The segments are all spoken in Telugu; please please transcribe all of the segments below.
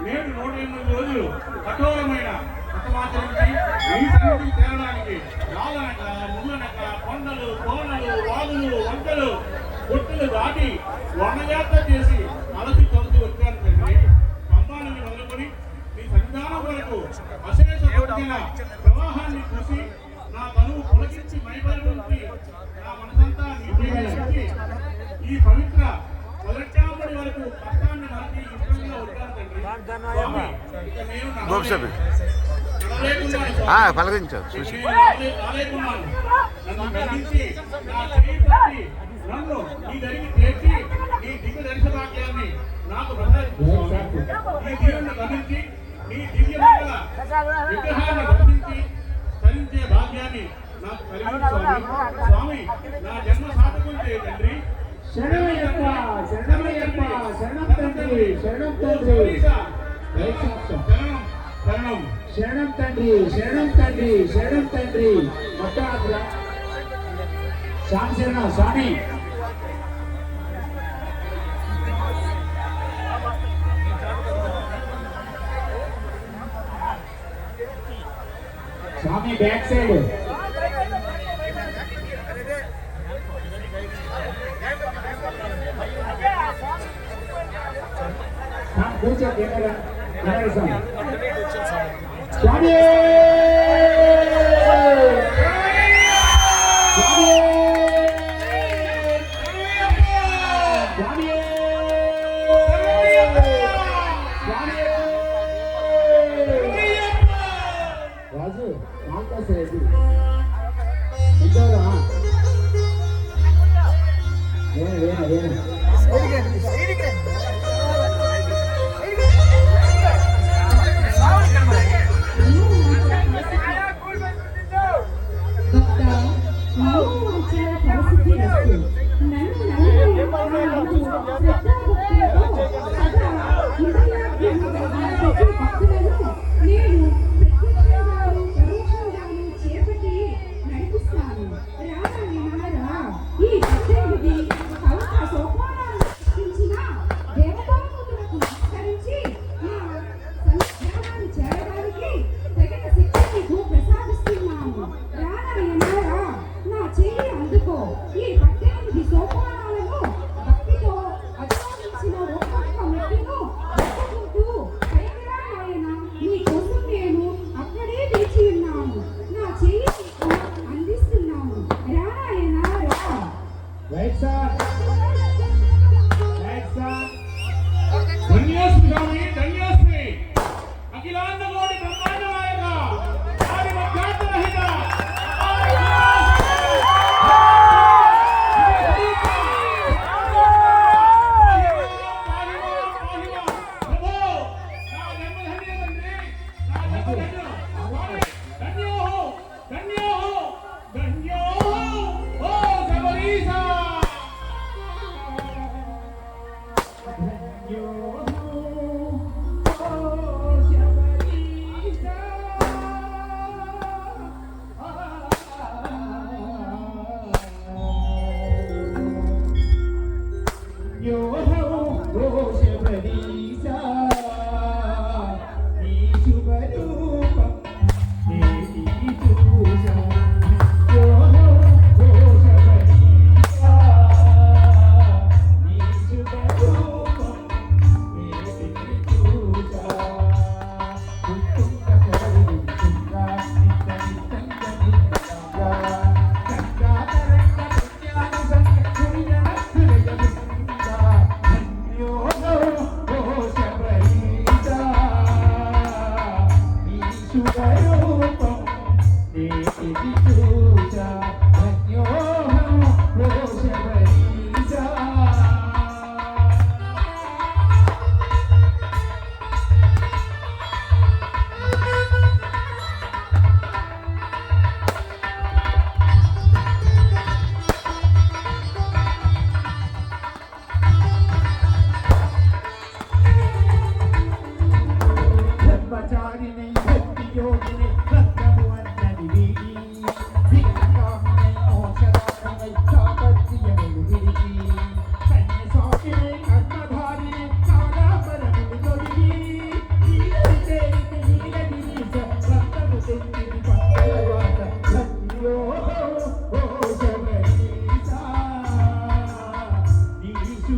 నేడు 108 రోజులు కఠోరమైన వ్రతమాచరించి ఈ సన్నిధికి చేరడానికి రాళ్ళనక ముళ్ళనక కొండలు కోనలు వాగులు వంకలు గుట్టలు దాటి వనయాత్ర చేసి అలసి తొలసి వచ్చాను తండ్రి. పంపాలని మొదలుకొని నీ సన్నిధానం వరకు అశేష ప్రవాహాన్ని చూసి నా తనువు పొలగించి మైపరిచి నా మనసంతా నీటి ఈ పవిత్ర మొదటి వరకు కష్టాన్ని నరికి ఇష్టంగా వచ్చాను తండ్రి. నన్ను నీ దరికి చేర్చి నీ దివ్య దర్శన భాగ్యాన్ని నాకు ఈ దీవుని గమనించి నీ దివ్య విగ్రహాన్ని దర్శించి ధరించే భాగ్యాన్ని నాకు కలిగించు స్వామి. నా జన్మ సాధకం చేయ తండ్రి. శరణమయ్యప్ప శరణమయ్యప్ప శరణం తండ్రి శరణం తండ్రి శరణం శరణం తండ్రి శరణం తండ్రి శరణం తండ్రి మొత్తం స్వామి శరణ స్వామి. స్వామి బ్యాక్ సైడ్ కూర్చో కెమెరా స్వామి. స్వామి రాజు ఆకాశం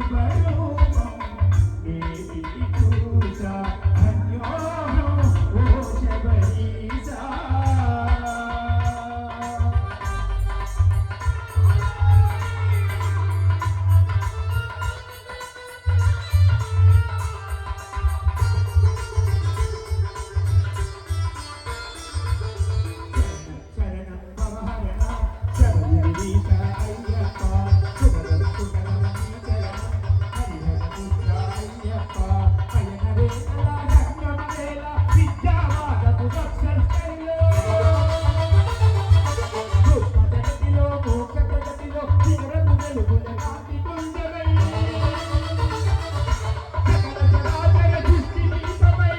శుభరూపం దేవి పూజ అన్యోహం ఓ శబరీశా శరణం భవహరణ శబరీశ అయ్యప్ప శుభదం శుభదం నీ చరణం హరిహర పుత్ర అయ్యప్ప అయన వేళ రంగమ వేళ విద్యావాదపు వత్సల్కైలో గొప్ప జగతిలో మోక్ష ప్రగతిలో చిరపు వెలుగుల కాంతి పుంజమై సకల చరాచర సృష్టి దీపమై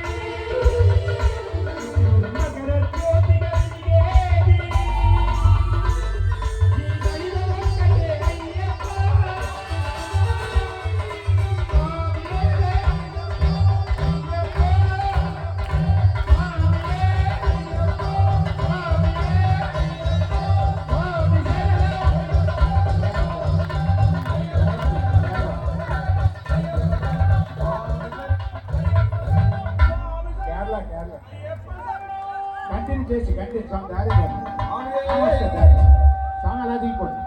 మకర జ్యోతి వెలిగేది నీ దైవం ఒక్కటే అయ్యప్ప స్వామియే కేరళ కంటిన్యూ చేసి కంటిన్యూ సాంగ్ దారి సాంగ్ అలా దిగిపోండి